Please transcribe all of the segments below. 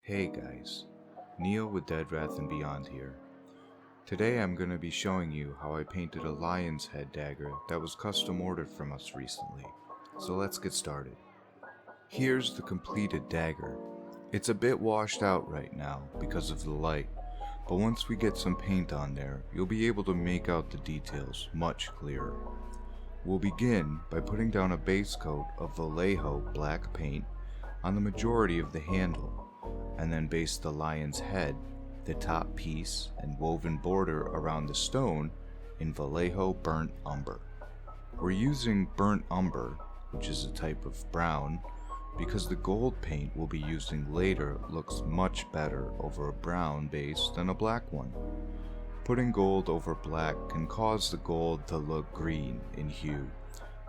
Hey guys, Neo with Dead Wrath and Beyond here. Today I'm going to be showing you how I painted a lion's head dagger that was custom ordered from us recently. So let's get started. Here's the completed dagger. It's a bit washed out right now because of the light, but once we get some paint on there, you'll be able to make out the details much clearer. We'll begin by putting down a base coat of Vallejo black paint on the majority of the handle, and then base the lion's head, the top piece, and woven border around the stone in Vallejo burnt umber. We're using burnt umber, which is a type of brown, because the gold paint we'll be using later looks much better over a brown base than a black one. Putting gold over black can cause the gold to look green in hue,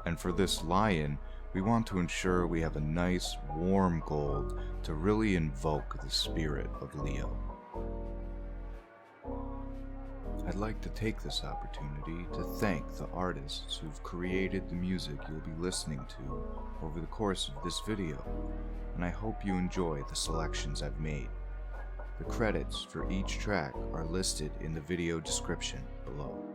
and for this lion, we want to ensure we have a nice warm gold to really invoke the spirit of Leo. I'd like to take this opportunity to thank the artists who've created the music you'll be listening to over the course of this video, and I hope you enjoy the selections I've made. The credits for each track are listed in the video description below.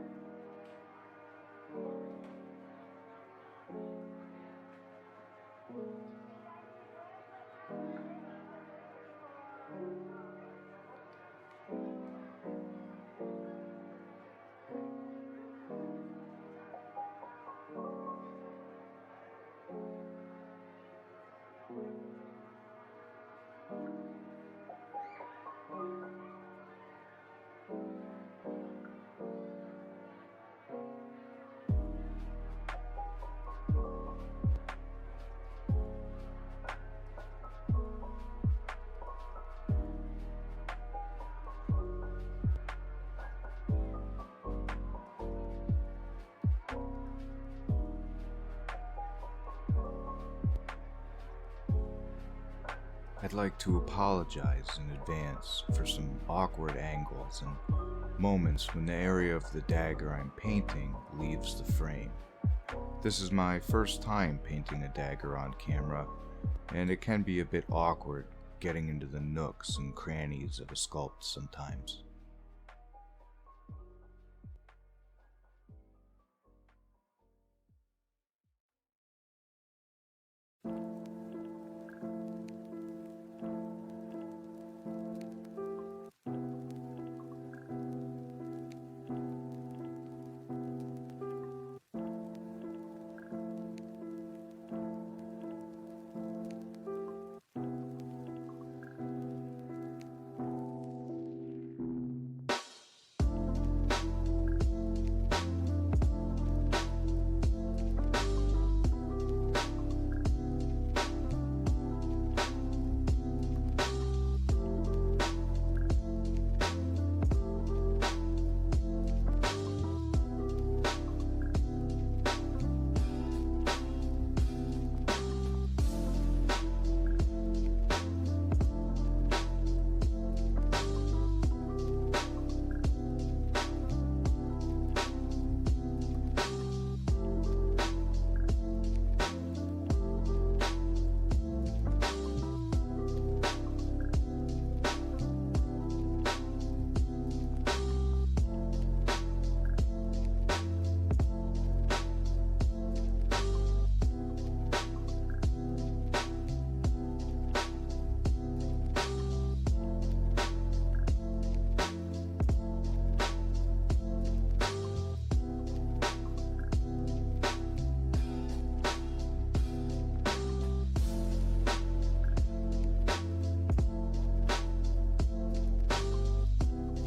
I'd like to apologize in advance for some awkward angles and moments when the area of the dagger I'm painting leaves the frame. This is my first time painting a dagger on camera, and it can be a bit awkward getting into the nooks and crannies of a sculpt sometimes.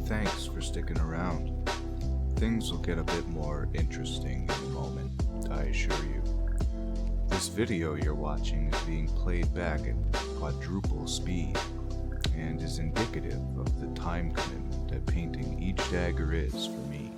Thanks for sticking around. Things will get a bit more interesting in a moment, I assure you. This video you're watching is being played back at quadruple speed, and is indicative of the time commitment that painting each dagger is for me.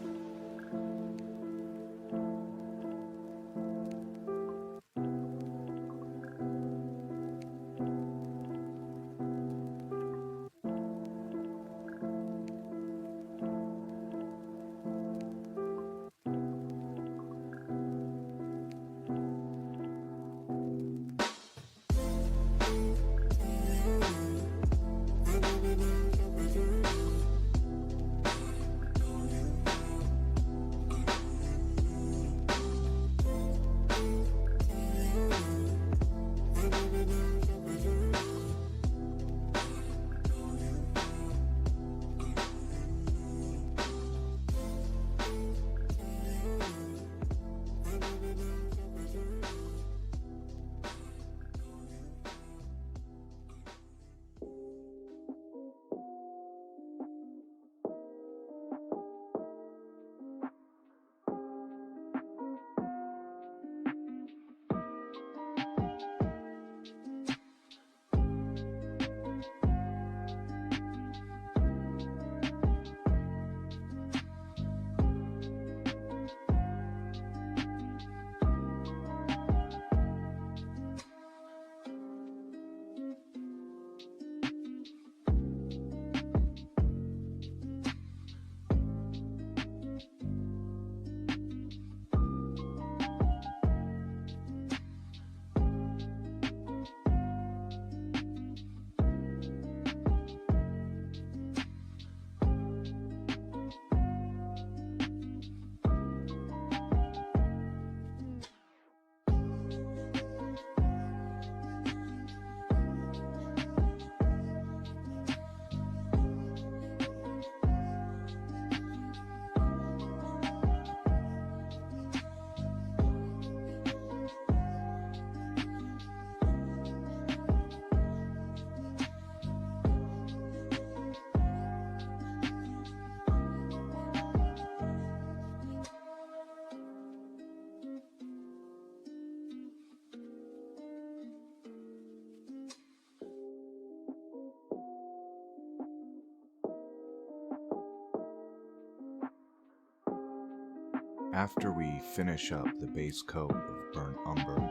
After we finish up the base coat of burnt umber,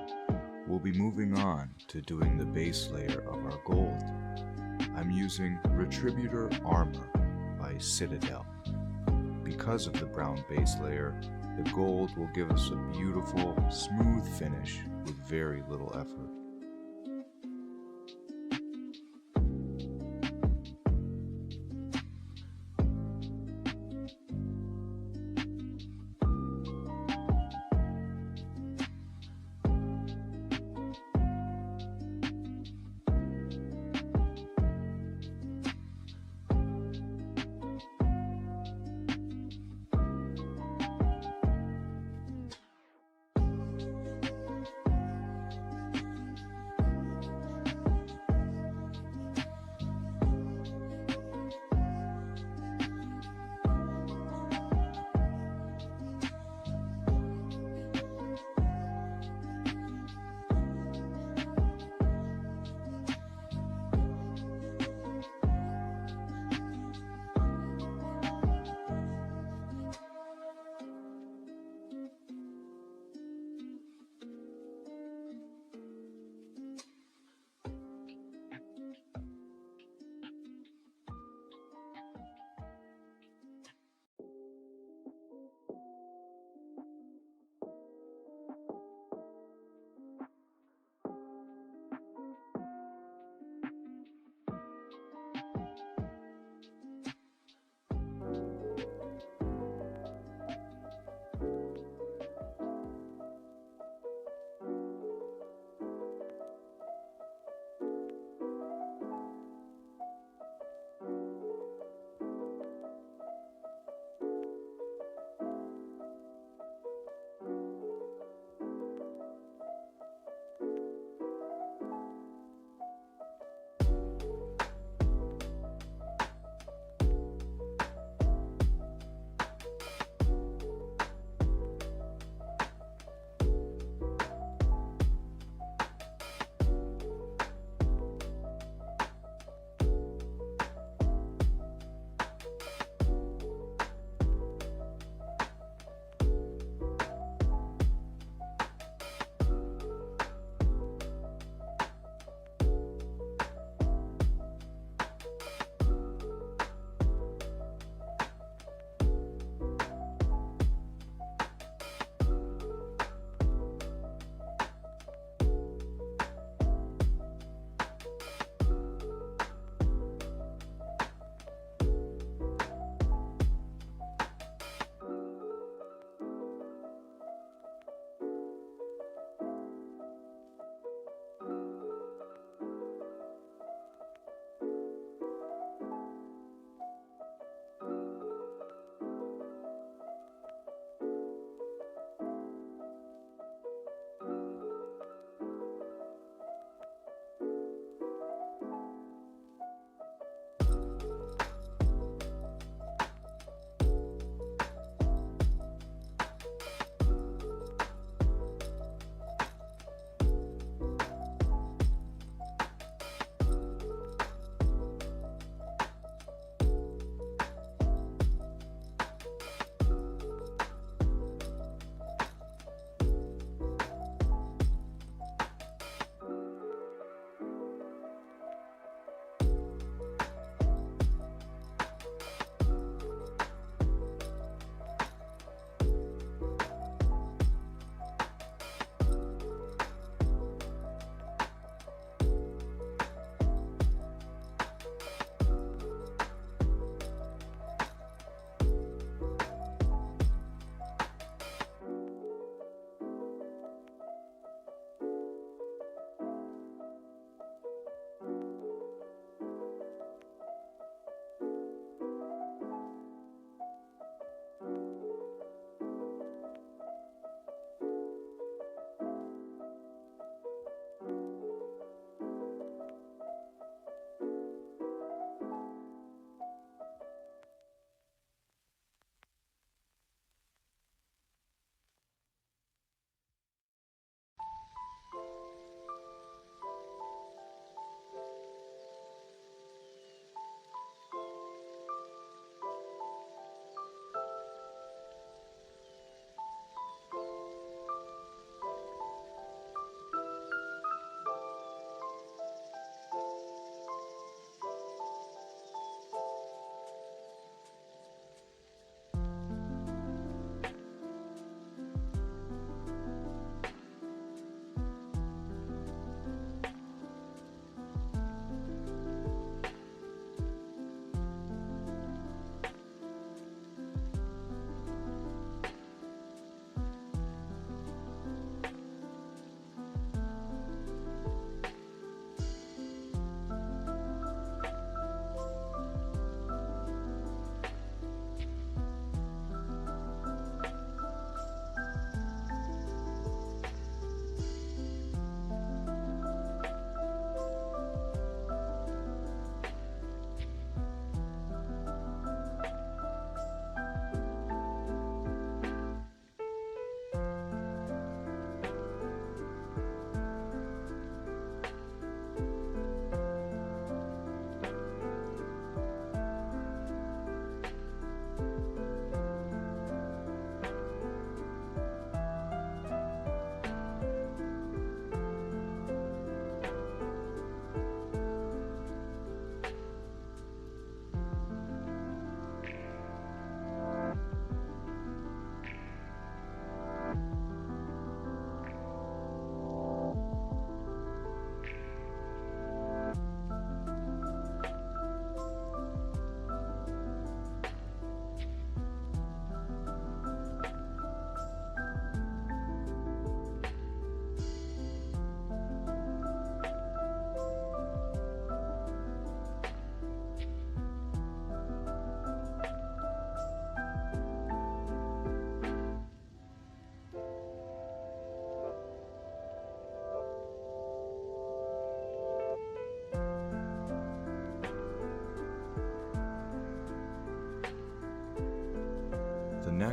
we'll be moving on to doing the base layer of our gold. I'm using Retributor Armor by Citadel. Because of the brown base layer, the gold will give us a beautiful, smooth finish with very little effort.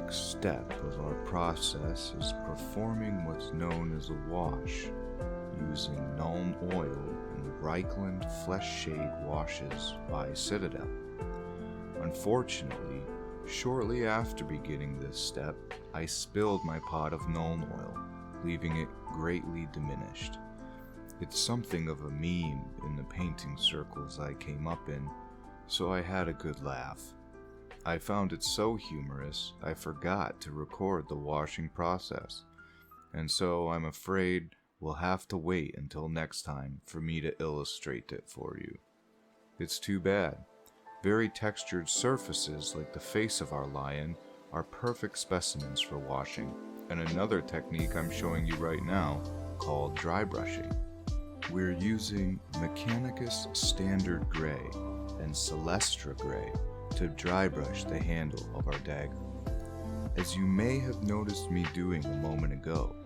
next step of our process is performing what's known as a wash, using Nuln oil and Reichland Flesh Shade washes by Citadel. Unfortunately, shortly after beginning this step, I spilled my pot of Nuln oil, leaving it greatly diminished. It's something of a meme in the painting circles I came up in, so I had a good laugh. I found it so humorous I forgot to record the washing process, and so I'm afraid we'll have to wait until next time for me to illustrate it for you. It's too bad. Very textured surfaces like the face of our lion are perfect specimens for washing, and another technique I'm showing you right now called dry brushing. We're using Mechanicus Standard Gray and Celestra Gray to dry brush the handle of our dagger. As you may have noticed me doing a moment ago,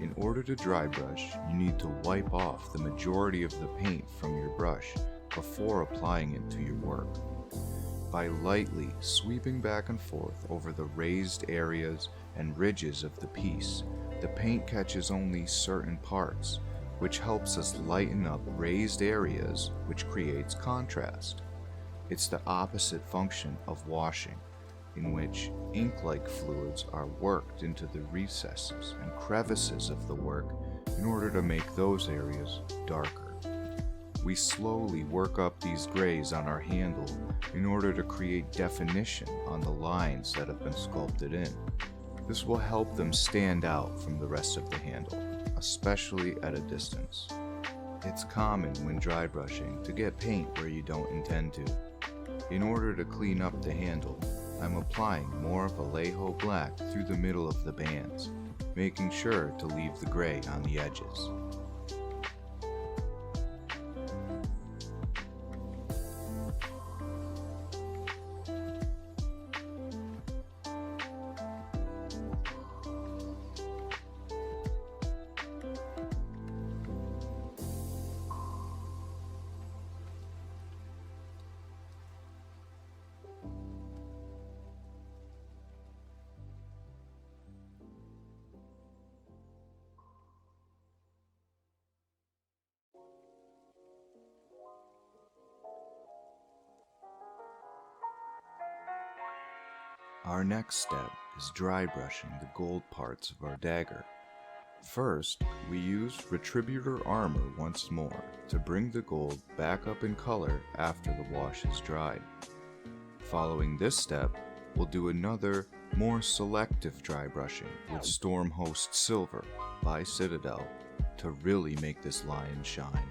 in order to dry brush, you need to wipe off the majority of the paint from your brush before applying it to your work. By lightly sweeping back and forth over the raised areas and ridges of the piece, the paint catches only certain parts, which helps us lighten up raised areas, which creates contrast. It's the opposite function of washing, in which ink-like fluids are worked into the recesses and crevices of the work in order to make those areas darker. We slowly work up these grays on our handle in order to create definition on the lines that have been sculpted in. This will help them stand out from the rest of the handle, especially at a distance. It's common when dry brushing to get paint where you don't intend to. In order to clean up the handle, I'm applying more of a Vallejo black through the middle of the bands, making sure to leave the gray on the edges. Our next step is dry brushing the gold parts of our dagger. First, we use Retributor Armor once more to bring the gold back up in color after the wash is dried. Following this step, we'll do another, more selective dry brushing with Stormhost Silver by Citadel to really make this lion shine.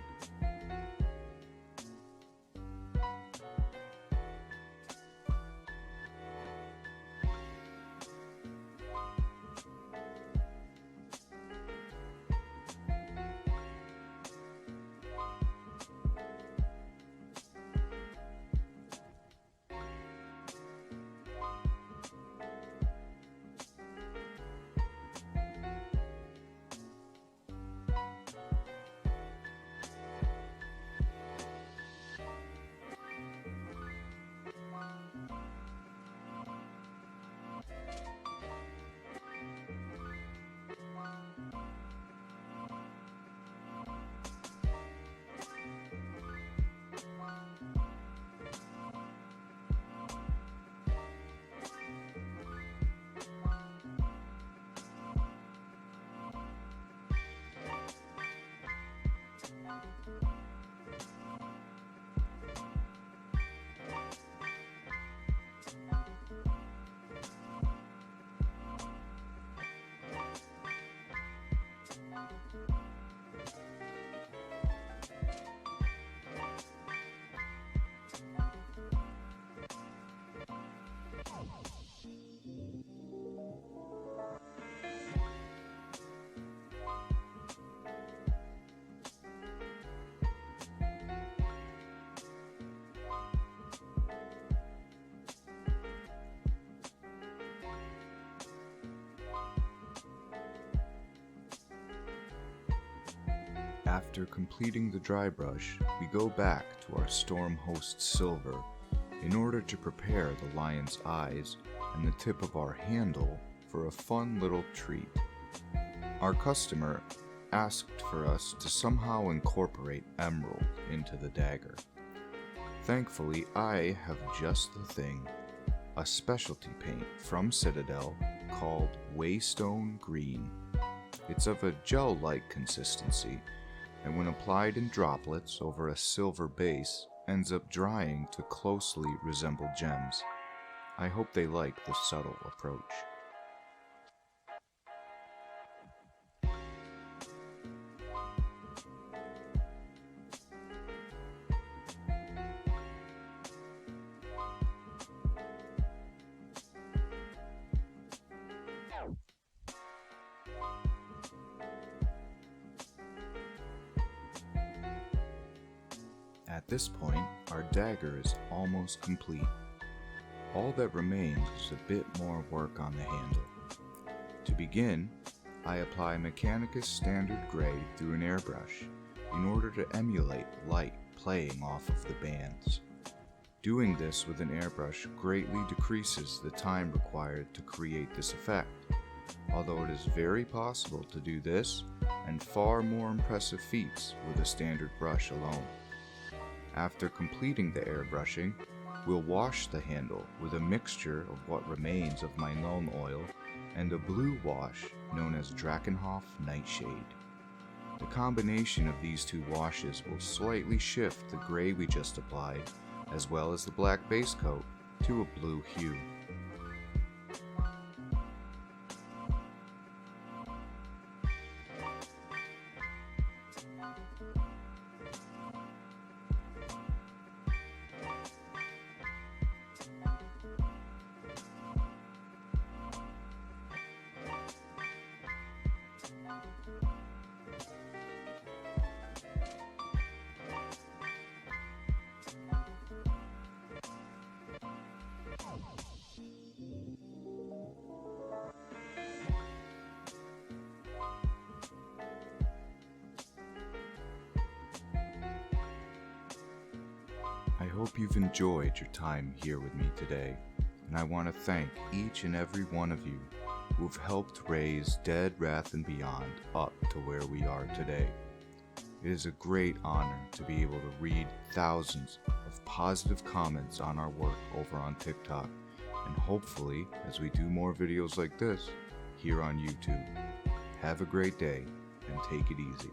After completing the dry brush, we go back to our Stormhost Silver in order to prepare the lion's eyes and the tip of our handle for a fun little treat. Our customer asked for us to somehow incorporate emerald into the dagger. Thankfully, I have just the thing, a specialty paint from Citadel called Waystone Green. It's of a gel-like consistency, and when applied in droplets over a silver base, ends up drying to closely resemble gems. I hope they like the subtle approach. At this point, our dagger is almost complete. All that remains is a bit more work on the handle. To begin, I apply Mechanicus Standard Gray through an airbrush in order to emulate light playing off of the bands. Doing this with an airbrush greatly decreases the time required to create this effect, although it is very possible to do this and far more impressive feats with a standard brush alone. After completing the airbrushing, we'll wash the handle with a mixture of what remains of my Nuln Oil and a blue wash known as Drakenhof Nightshade. The combination of these two washes will slightly shift the gray we just applied, as well as the black base coat, to a blue hue. I hope you've enjoyed your time here with me today, and I want to thank each and every one of you who've helped raise Dead, Wrath, and Beyond up to where we are today. It is a great honor to be able to read thousands of positive comments on our work over on TikTok, and hopefully, as we do more videos like this, here on YouTube. Have a great day, and take it easy.